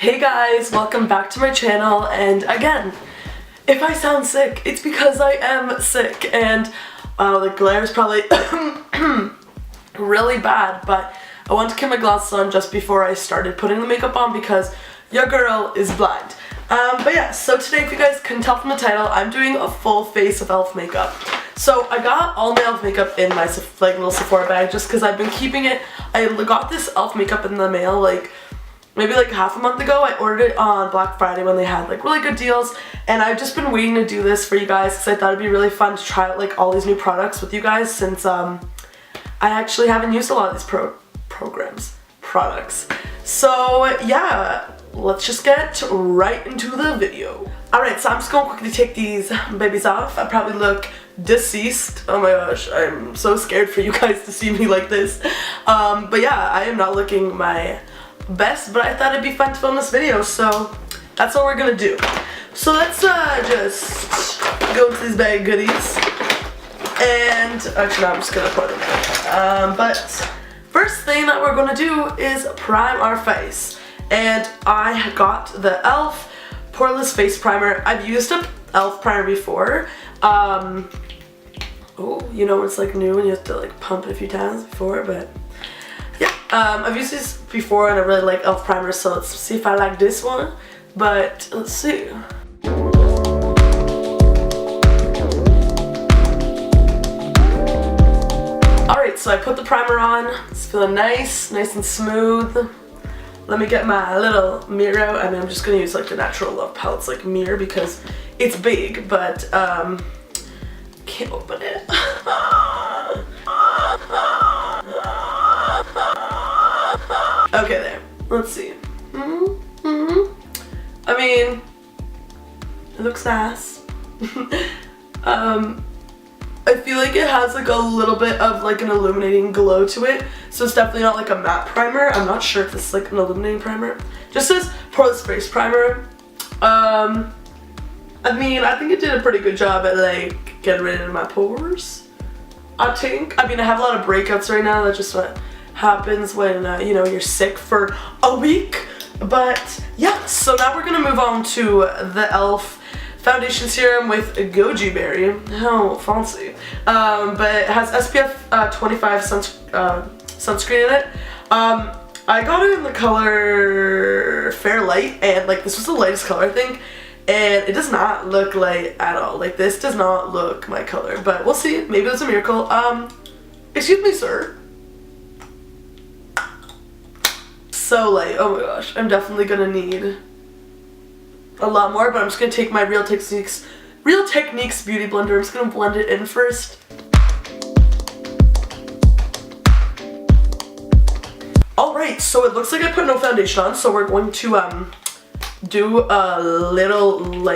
Hey guys, welcome back to my channel, and again, if I sound sick, it's because I am sick, and the glare is probably really bad, but I wanted to keep my glasses on just before I started putting the makeup on because your girl is blind. But yeah, so today, if you guys can tell from the title, I'm doing a full face of E.L.F makeup. So I got all my E.L.F makeup in my little Sephora bag just because I've been keeping it. I got this E.L.F makeup in the mail maybe half a month ago. I ordered it on Black Friday when they had really good deals, and I've just been waiting to do this for you guys because I thought it'd be really fun to try out all these new products with you guys since I actually haven't used a lot of these products. So yeah, let's just get right into the video. Alright, so I'm just gonna quickly take these babies off. I probably look deceased. Oh my gosh, I'm so scared for you guys to see me like this. But yeah, I am not looking my best, but I thought it'd be fun to film this video, so that's what we're gonna do. So let's just go to these bag goodies, and actually no, I'm just gonna put them in. But first thing that we're gonna do is prime our face, and I got the E.L.F Poreless Face Primer. I've used a E.L.F primer before. Oh, you know, it's new and you have to pump it a few times before, but yeah, I've used this before and I really like E.L.F primer, so let's see if I like this one. But let's see. Alright, so I put the primer on. It's feeling nice and smooth. Let me get my little mirror out. I mean, I'm just gonna use the natural E.L.F palettes mirror because it's big, but can't open it. Okay, there. Let's see. I mean, it looks nice. I feel like it has a little bit of an illuminating glow to it, so it's definitely not a matte primer. I'm not sure if this is an illuminating primer. Just says Poreless Face Primer. I mean, I think it did a pretty good job at getting rid of my pores, I think. I mean, I have a lot of breakouts right now. That's just what happens when you know, you're sick for a week. But yeah, so now we're gonna move on to the E.L.F foundation serum with goji berry. How fancy. But it has SPF 25 sunscreen in it. I got it in the color Fair Light, and this was the lightest color, I think, and it does not look light at all. This does not look my color, but we'll see. Maybe it's a miracle. Excuse me, sir. So light. Oh my gosh, I'm definitely gonna need a lot more, but I'm just gonna take my Real Techniques Beauty Blender. I'm just gonna blend it in first. Alright, so it looks like I put no foundation on, so we're going to do a little,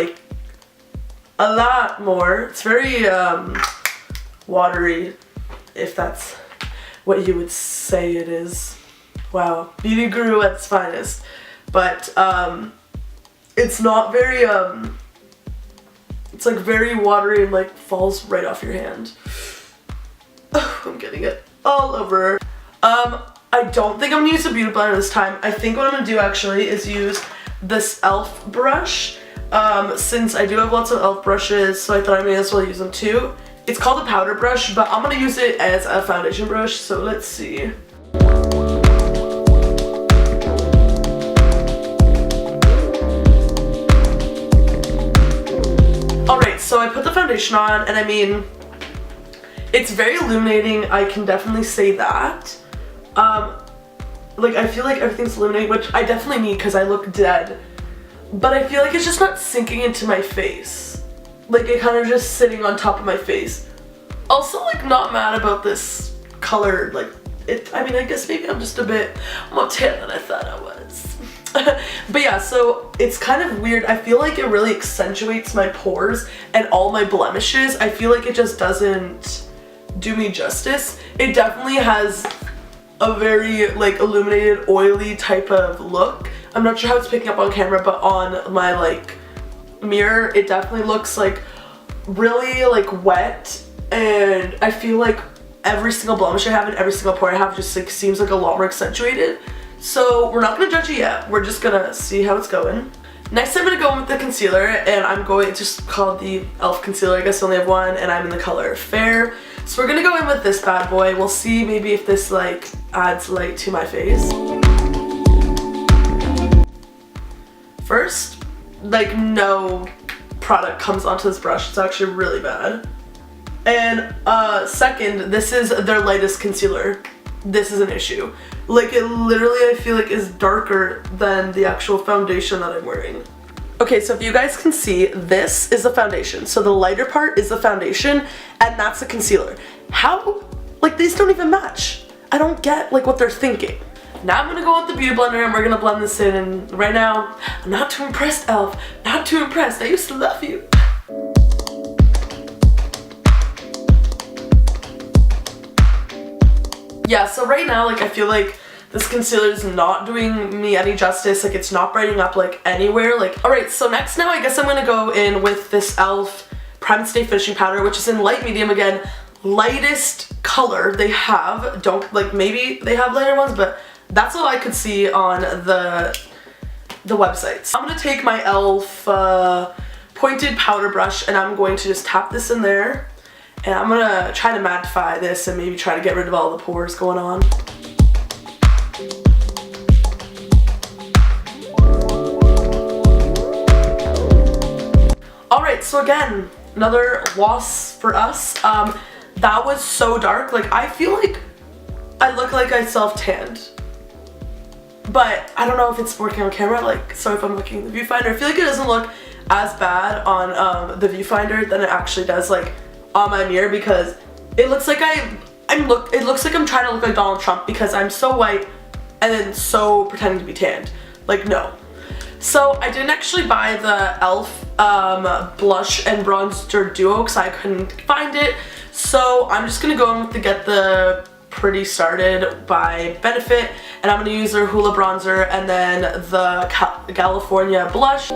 a lot more. It's very watery, if that's what you would say it is. Wow, beauty guru at its finest. But it's not very it's very watery and falls right off your hand. Oh, I'm getting it all over. I don't think I'm gonna use a beauty blender this time. I think what I'm gonna do actually is use this E.L.F brush, since I do have lots of E.L.F brushes, so I thought I may as well use them too. It's called a powder brush, but I'm gonna use it as a foundation brush, so let's see. Alright, so I put the foundation on, and I mean, it's very illuminating, I can definitely say that. I feel everything's illuminating, which I definitely need because I look dead. But I feel it's just not sinking into my face. It kind of just sitting on top of my face. Also, not mad about this color. I mean, I guess maybe I'm just a bit more tan than I thought I was. But yeah, so it's kind of weird. I feel it really accentuates my pores and all my blemishes. I feel it just doesn't do me justice. It definitely has a very illuminated, oily type of look. I'm not sure how it's picking up on camera, but on my mirror, it definitely looks really wet, and I feel every single blemish I have and every single pore I have just seems a lot more accentuated. So we're not gonna judge it yet. We're just gonna see how it's going. Next I'm gonna go in with the concealer, and I'm going, it's just called the E.L.F concealer. I guess I only have one, and I'm in the color Fair. So we're gonna go in with this bad boy. We'll see maybe if this like adds light to my face. First, like no product comes onto this brush. It's actually really bad. And second, this is their lightest concealer. This is an issue. Like it literally, I feel like, is darker than the actual foundation that I'm wearing. Okay, so if you guys can see, this is the foundation. So the lighter part is the foundation, and that's the concealer. How? Like these don't even match. I don't get like what they're thinking. Now I'm gonna go with the beauty blender and we're gonna blend this in, and right now, I'm not too impressed, E.L.F. Not too impressed. I used to love you. Yeah, so right now, like, I feel like this concealer is not doing me any justice. Like, it's not brightening up, like, anywhere. Like, alright, so next now, I guess I'm gonna go in with this E.L.F Prime Stay Finishing Powder, which is in light medium again. Lightest color they have. Don't, like, maybe they have lighter ones, but that's all I could see on the website. So I'm gonna take my E.L.F pointed powder brush, and I'm going to just tap this in there. And I'm gonna try to mattify this and maybe try to get rid of all the pores going on. Alright, so again, another loss for us. That was so dark. Like, I feel like I look like I self-tanned. But I don't know if it's working on camera. Like, sorry if I'm looking at the viewfinder. I feel like it doesn't look as bad on the viewfinder than it actually does, like, on my mirror, because it looks like it looks like I'm trying to look like Donald Trump because I'm so white and then so pretending to be tanned. Like, no. So I didn't actually buy the E.L.F blush and bronzer duo because I couldn't find it. So I'm just gonna go in with the Get the Pretty Started by Benefit, and I'm gonna use their Hoola bronzer and then the California blush.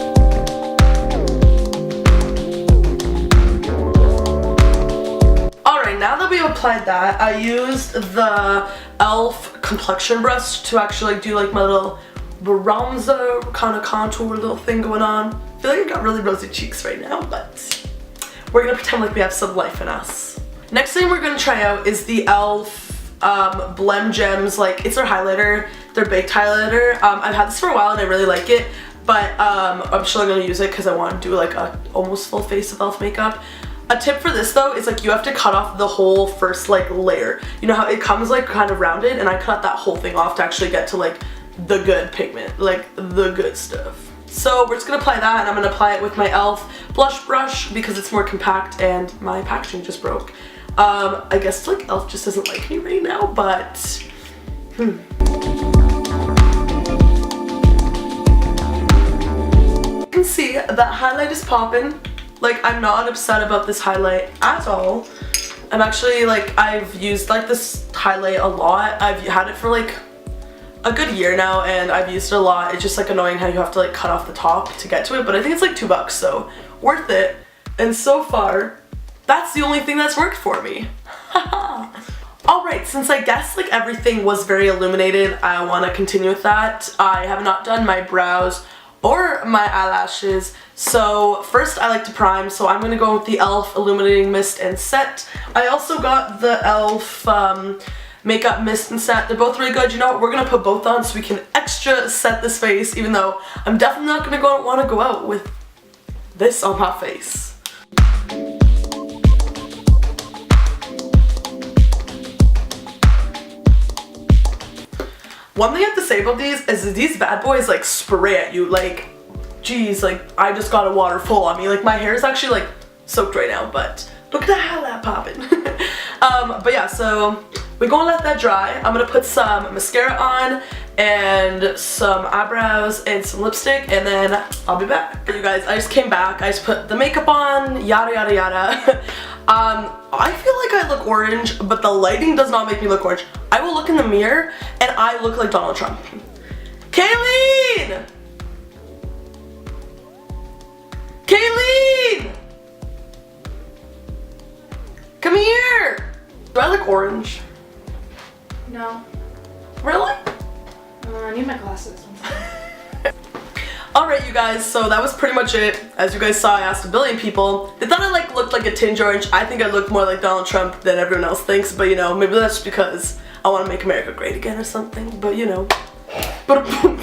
Now that we've applied that, I used the E.L.F complexion brush to actually do like my little bronzer kind of contour little thing going on. I feel like I got really rosy cheeks right now, but we're gonna pretend like we have some life in us. Next thing we're gonna try out is the E.L.F Blem Gems. Like, it's their highlighter, their baked highlighter. I've had this for a while and I really like it, but I'm still gonna use it because I want to do like a almost full face of E.L.F makeup. A tip for this though is like you have to cut off the whole first like layer. You know how it comes like kind of rounded, and I cut that whole thing off to actually get to like the good pigment, like the good stuff. So we're just gonna apply that, and I'm gonna apply it with my E.L.F blush brush because it's more compact and my packaging just broke. I guess like E.L.F just doesn't like me right now, but You can see that highlight is popping. Like, I'm not upset about this highlight at all. I'm actually like, I've used like this highlight a lot. I've had it for like a good year now and I've used it a lot. It's just like annoying how you have to like cut off the top to get to it, but I think it's like $2, so worth it. And so far, that's the only thing that's worked for me. Alright, since I guess like everything was very illuminated, I want to continue with that. I have not done my brows or my eyelashes. So first I like to prime, so I'm going to go with the E.L.F Illuminating Mist and Set. I also got the E.L.F Makeup Mist and Set. They're both really good. You know what, we're going to put both on so we can extra set this face, even though I'm definitely not going to want to go out with this on my face. One thing I have to say about these is these bad boys like spray at you, like, geez, like I just got a water full on me. Like, my hair is actually like soaked right now, but look at how that popping. But yeah, so we're gonna let that dry. I'm gonna put some mascara on and some eyebrows and some lipstick, and then I'll be back. You guys, I just came back. I just put the makeup on, yada yada yada. I feel like I look orange, but the lighting does not make me look orange. I will look in the mirror and I look like Donald Trump. Kayleen! Kayleen! Come here! Do I look orange? No. Really? I need my glasses. Alright you guys, so that was pretty much it. As you guys saw, I asked a billion people. They thought I like looked like a tinge orange. I think I look more like Donald Trump than everyone else thinks, but you know, maybe that's just because I want to make America great again or something, but you know. Good one.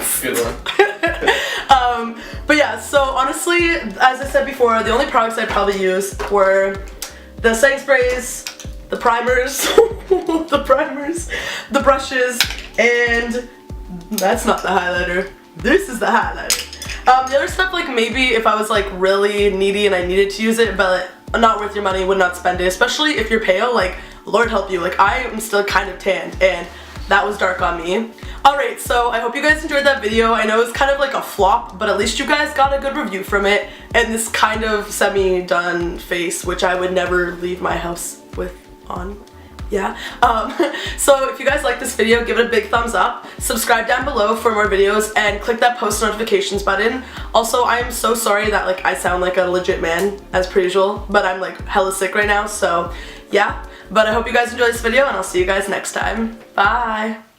But yeah, so honestly, as I said before, the only products I'd probably use were the setting sprays, the primers, the brushes, and that's not the highlighter. This is the highlighter. The other stuff, like maybe if I was like really needy and I needed to use it, but not worth your money, would not spend it, especially if you're pale, like Lord help you, like I am still kind of tanned and that was dark on me. Alright, so I hope you guys enjoyed that video. I know it was kind of like a flop, but at least you guys got a good review from it, and this kind of semi-done face, which I would never leave my house with on. Yeah. So if you guys like this video, give it a big thumbs up, subscribe down below for more videos, and click that post notifications button. Also, I am so sorry that like I sound like a legit man as per usual, but I'm like hella sick right now, so yeah. But I hope you guys enjoyed this video, and I'll see you guys next time. Bye!